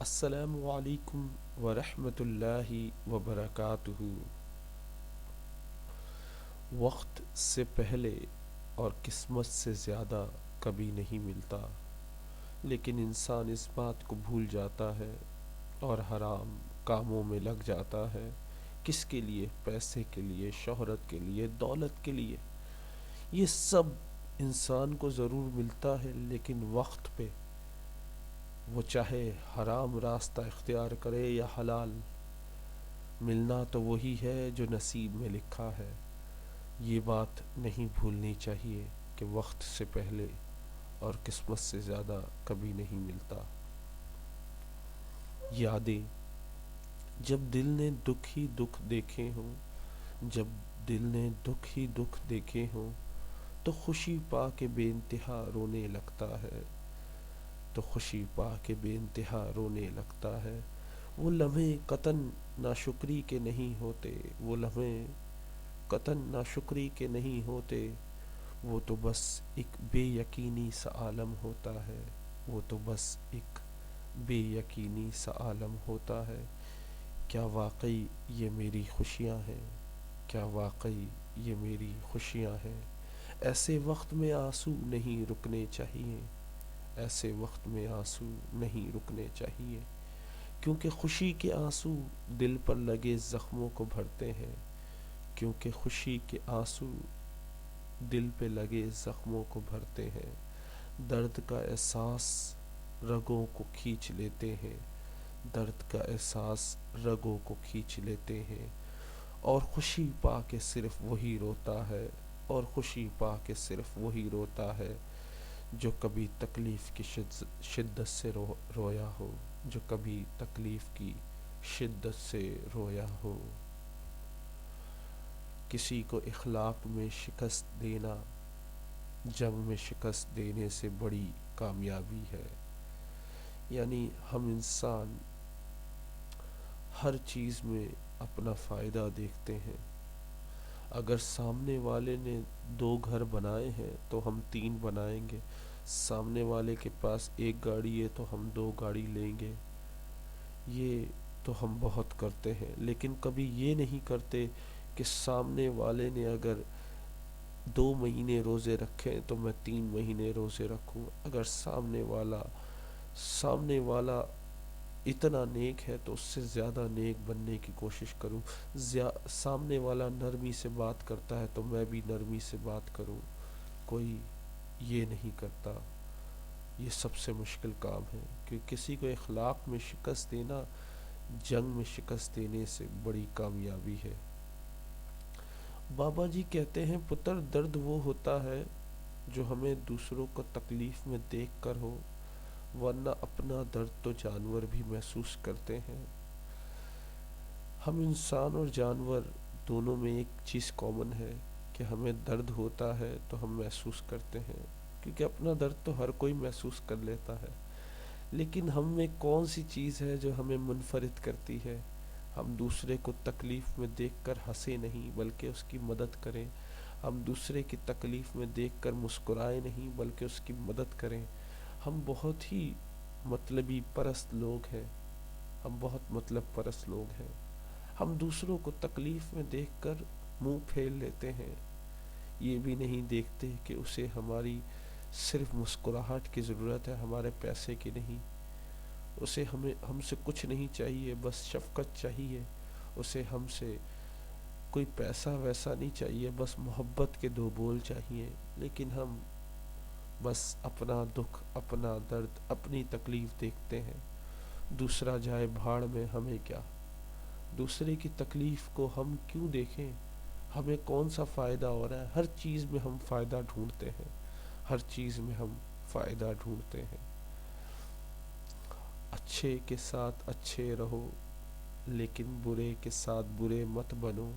السلام علیکم ورحمۃ اللہ وبرکاتہ۔ وقت سے پہلے اور قسمت سے زیادہ کبھی نہیں ملتا، لیکن انسان اس بات کو بھول جاتا ہے اور حرام کاموں میں لگ جاتا ہے۔ کس کے لیے؟ پیسے کے لیے، شہرت کے لیے، دولت کے لیے۔ یہ سب انسان کو ضرور ملتا ہے، لیکن وقت پہ وہ چاہے حرام راستہ اختیار کرے یا حلال، ملنا تو وہی ہے جو نصیب میں لکھا ہے۔ یہ بات نہیں بھولنی چاہیے کہ وقت سے پہلے اور قسمت سے زیادہ کبھی نہیں ملتا۔ یادیں، جب دل نے دکھ ہی دکھ دیکھے ہوں، جب دل نے دکھ ہی دکھ دیکھے ہوں، تو خوشی پا کے بے انتہا رونے لگتا ہے، تو خوشی پا کے بے انتہا رونے لگتا ہے۔ وہ لمحے قطعاً ناشکری کے نہیں ہوتے، وہ لمحے قطعاً ناشکری کے نہیں ہوتے، وہ تو بس ایک بے یقینی سا عالم ہوتا ہے، وہ تو بس ایک بے یقینی سا عالم ہوتا ہے۔ کیا واقعی یہ میری خوشیاں ہیں؟ کیا واقعی یہ میری خوشیاں ہیں؟ ایسے وقت میں آنسو نہیں رکنے چاہیے، ایسے وقت میں آنسو نہیں رکنے چاہیے، کیونکہ خوشی کے آنسو دل پر لگے زخموں کو بھرتے ہیں، کیونکہ خوشی کے آنسو دل پہ لگے زخموں کو بھرتے ہیں۔ درد کا احساس رگوں کو کھینچ لیتے ہیں، درد کا احساس رگوں کو کھینچ لیتے ہیں، اور خوشی پا کے صرف وہی روتا ہے، اور خوشی پا کے صرف وہی روتا ہے جو کبھی تکلیف کی شدت سے رویا ہو، جو کبھی تکلیف کی شدت سے رویا ہو۔ کسی کو اخلاق میں شکست دینا جنگ میں شکست دینے سے بڑی کامیابی ہے۔ یعنی ہم انسان ہر چیز میں اپنا فائدہ دیکھتے ہیں۔ اگر سامنے والے نے 2 گھر بنائے ہیں تو ہم 3 بنائیں گے، سامنے والے کے پاس 1 گاڑی ہے تو ہم 2 گاڑی لیں گے۔ یہ تو ہم بہت کرتے ہیں، لیکن کبھی یہ نہیں کرتے کہ سامنے والے نے اگر 2 مہینے روزے رکھے تو میں 3 مہینے روزے رکھوں۔ اگر سامنے والا اتنا نیک ہے تو اس سے زیادہ نیک بننے کی کوشش کروں۔ سامنے والا نرمی سے بات کرتا ہے تو میں بھی نرمی سے بات کروں۔ کوئی یہ نہیں کرتا۔ یہ سب سے مشکل کام ہے، کیونکہ کسی کو اخلاق میں شکست دینا جنگ میں شکست دینے سے بڑی کامیابی ہے۔ بابا جی کہتے ہیں پتر، درد وہ ہوتا ہے جو ہمیں دوسروں کو تکلیف میں دیکھ کر ہو، ورنہ اپنا درد تو جانور بھی محسوس کرتے ہیں۔ ہم انسان اور جانور دونوں میں ایک چیز کامن ہے کہ ہمیں درد ہوتا ہے تو ہم محسوس کرتے ہیں، کیونکہ اپنا درد تو ہر کوئی محسوس کر لیتا ہے۔ لیکن ہم میں کون سی چیز ہے جو ہمیں منفرد کرتی ہے؟ ہم دوسرے کو تکلیف میں دیکھ کر ہنسے نہیں بلکہ اس کی مدد کریں، ہم دوسرے کی تکلیف میں دیکھ کر مسکرائے نہیں بلکہ اس کی مدد کریں۔ ہم بہت ہی مطلبی پرست لوگ ہیں، ہم بہت مطلب پرست لوگ ہیں۔ ہم دوسروں کو تکلیف میں دیکھ کر منہ پھیر لیتے ہیں، یہ بھی نہیں دیکھتے کہ اسے ہماری صرف مسکراہٹ کی ضرورت ہے، ہمارے پیسے کی نہیں۔ اسے ہم سے کچھ نہیں چاہیے، بس شفقت چاہیے۔ اسے ہم سے کوئی پیسہ ویسا نہیں چاہیے، بس محبت کے 2 بول چاہیے۔ لیکن ہم بس اپنا دکھ، اپنا درد، اپنی تکلیف دیکھتے ہیں۔ دوسرا جائے بھاڑ میں، ہمیں کیا؟ دوسرے کی تکلیف کو ہم کیوں دیکھیں؟ ہمیں کون سا فائدہ ہو رہا ہے؟ ہر چیز میں ہم فائدہ ڈھونڈتے ہیں، ہر چیز میں ہم فائدہ ڈھونڈتے ہیں۔ اچھے کے ساتھ اچھے رہو، لیکن برے کے ساتھ برے مت بنو،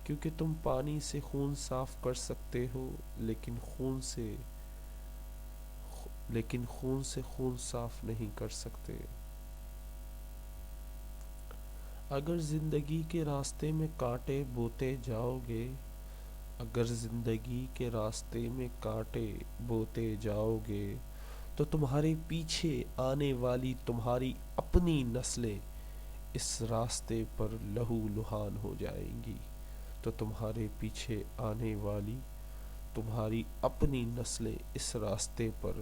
کیونکہ تم پانی سے خون صاف کر سکتے ہو، لیکن خون سے خون صاف نہیں کر سکتے۔ اگر زندگی کے راستے میں کانٹے بوتے جاؤ گے، اگر زندگی کے راستے میں کانٹے بوتے جاؤ گے، تو تمہارے پیچھے آنے والی تمہاری اپنی نسلیں اس راستے پر لہو لہان ہو جائیں گی۔ تو تمہارے پیچھے آنے والی تمہاری اپنی نسلیں اس راستے پر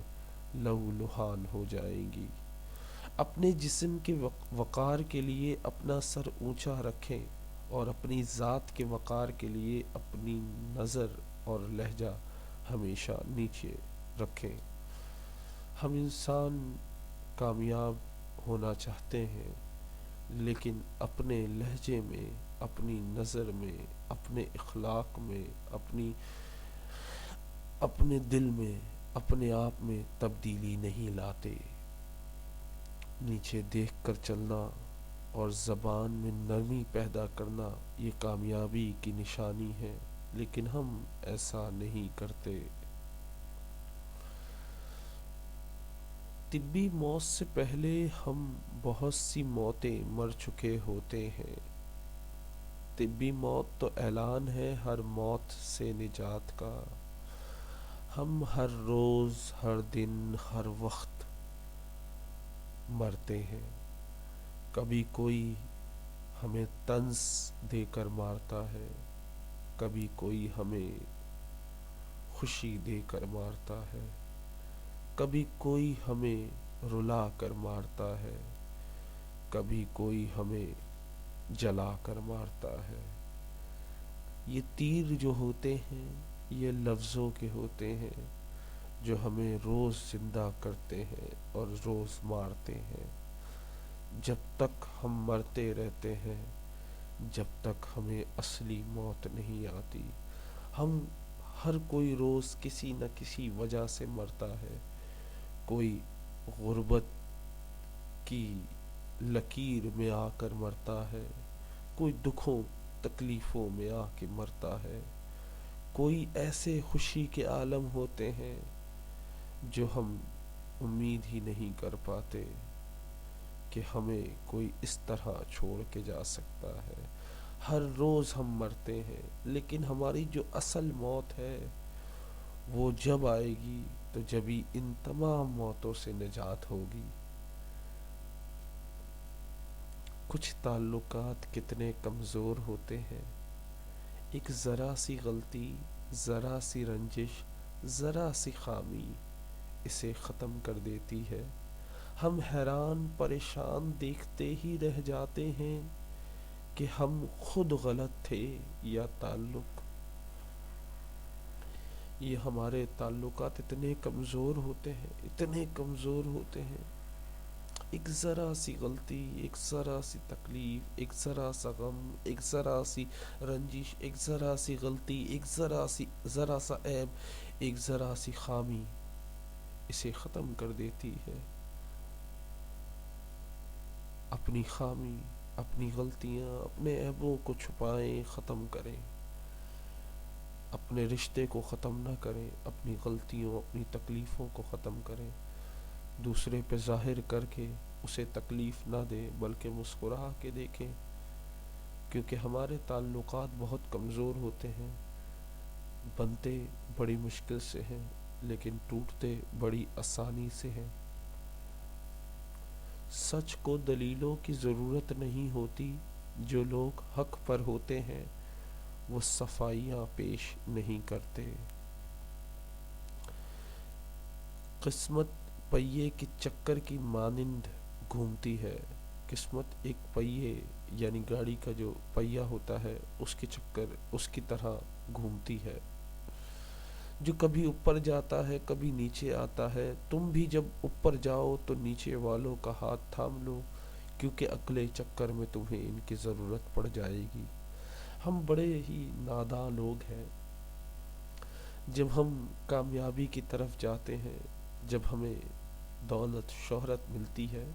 لہو لہان ہو جائیں گی۔ اپنے جسم کے وقار کے لیے اپنا سر اونچا رکھیں اور اپنی ذات کے وقار کے لیے اپنی نظر اور لہجہ ہمیشہ نیچے رکھیں۔ ہم انسان کامیاب ہونا چاہتے ہیں، لیکن اپنے لہجے میں، اپنی نظر میں، اپنے اخلاق میں، اپنے دل میں، اپنے آپ میں تبدیلی نہیں لاتے۔ نیچے دیکھ کر چلنا اور زبان میں نرمی پیدا کرنا یہ کامیابی کی نشانی ہے، لیکن ہم ایسا نہیں کرتے۔ طبی موت سے پہلے ہم بہت سی موتیں مر چکے ہوتے ہیں۔ طبی موت تو اعلان ہے ہر موت سے نجات کا۔ ہم ہر روز، ہر دن، ہر وقت مرتے ہیں۔ کبھی کوئی ہمیں طنز دے کر مارتا ہے، کبھی کوئی ہمیں خوشی دے کر مارتا ہے، کبھی کوئی ہمیں رلا کر مارتا ہے، کبھی کوئی ہمیں جلا کر مارتا ہے۔ یہ تیر جو ہوتے ہیں یہ لفظوں کے ہوتے ہیں جو ہمیں روز زندہ کرتے ہیں اور روز مارتے ہیں۔ جب تک ہم مرتے رہتے ہیں، جب تک ہمیں اصلی موت نہیں آتی۔ ہم ہر کوئی روز کسی نہ کسی وجہ سے مرتا ہے۔ کوئی غربت کی لکیر میں آ کر مرتا ہے، کوئی دکھوں تکلیفوں میں آ کے مرتا ہے، کوئی ایسے خوشی کے عالم ہوتے ہیں جو ہم امید ہی نہیں کر پاتے کہ ہمیں کوئی اس طرح چھوڑ کے جا سکتا ہے۔ ہر روز ہم مرتے ہیں، لیکن ہماری جو اصل موت ہے وہ جب آئے گی تو جبھی ان تمام موتوں سے نجات ہوگی۔ کچھ تعلقات کتنے کمزور ہوتے ہیں، ایک ذرا سی غلطی، ذرا سی رنجش، ذرا سی خامی اسے ختم کر دیتی ہے۔ ہم حیران پریشان دیکھتے ہی رہ جاتے ہیں کہ ہم خود غلط تھے یا تعلق۔ یہ ہمارے تعلقات اتنے کمزور ہوتے ہیں، اتنے کمزور ہوتے ہیں۔ ایک ذرا سی غلطی، ایک ذرا سی تکلیف، ایک ذرا سا غم، ایک ذرا سی رنجش، ایک ذرا سی غلطی، ایک ذرا سا عیب، ایک ذرا سی خامی اسے ختم کر دیتی ہے۔ اپنی خامی، اپنی غلطیاں، اپنے عیبوں کو چھپائیں، ختم کریں۔ اپنے رشتے کو ختم نہ کریں، اپنی غلطیوں، اپنی تکلیفوں کو ختم کریں۔ دوسرے پہ ظاہر کر کے اسے تکلیف نہ دیں، بلکہ مسکرا کے دیکھیں، کیونکہ ہمارے تعلقات بہت کمزور ہوتے ہیں۔ بنتے بڑی مشکل سے ہیں، لیکن ٹوٹتے بڑی آسانی سے ہیں۔ سچ کو دلیلوں کی ضرورت نہیں ہوتی، جو لوگ حق پر ہوتے ہیں وہ صفائیاں پیش نہیں کرتے۔ قسمت پہیے کے چکر کی مانند گھومتی ہے۔ قسمت ایک پہیے یعنی گاڑی کا جو پہیہ ہوتا ہے اس کی طرح گھومتی ہے، جو کبھی اوپر جاتا ہے کبھی نیچے آتا ہے۔ تم بھی جب اوپر جاؤ تو نیچے والوں کا ہاتھ تھام لو، کیونکہ اگلے چکر میں تمہیں ان کی ضرورت پڑ جائے گی۔ ہم بڑے ہی ناداں لوگ ہیں۔ جب ہم کامیابی کی طرف جاتے ہیں، جب ہمیں دولت شہرت ملتی ہے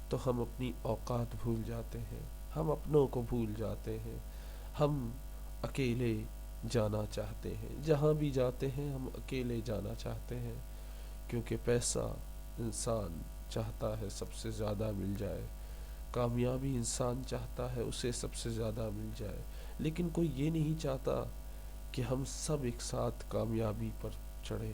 تو ہم اپنی اوقات بھول جاتے ہیں، ہم اپنوں کو بھول جاتے ہیں، ہم اکیلے جانا چاہتے ہیں۔ جہاں بھی جاتے ہیں ہم اکیلے جانا چاہتے ہیں، کیونکہ پیسہ انسان چاہتا ہے سب سے زیادہ مل جائے، کامیابی انسان چاہتا ہے اسے سب سے زیادہ مل جائے، لیکن کوئی یہ نہیں چاہتا کہ ہم سب ایک ساتھ کامیابی پر چڑھیں،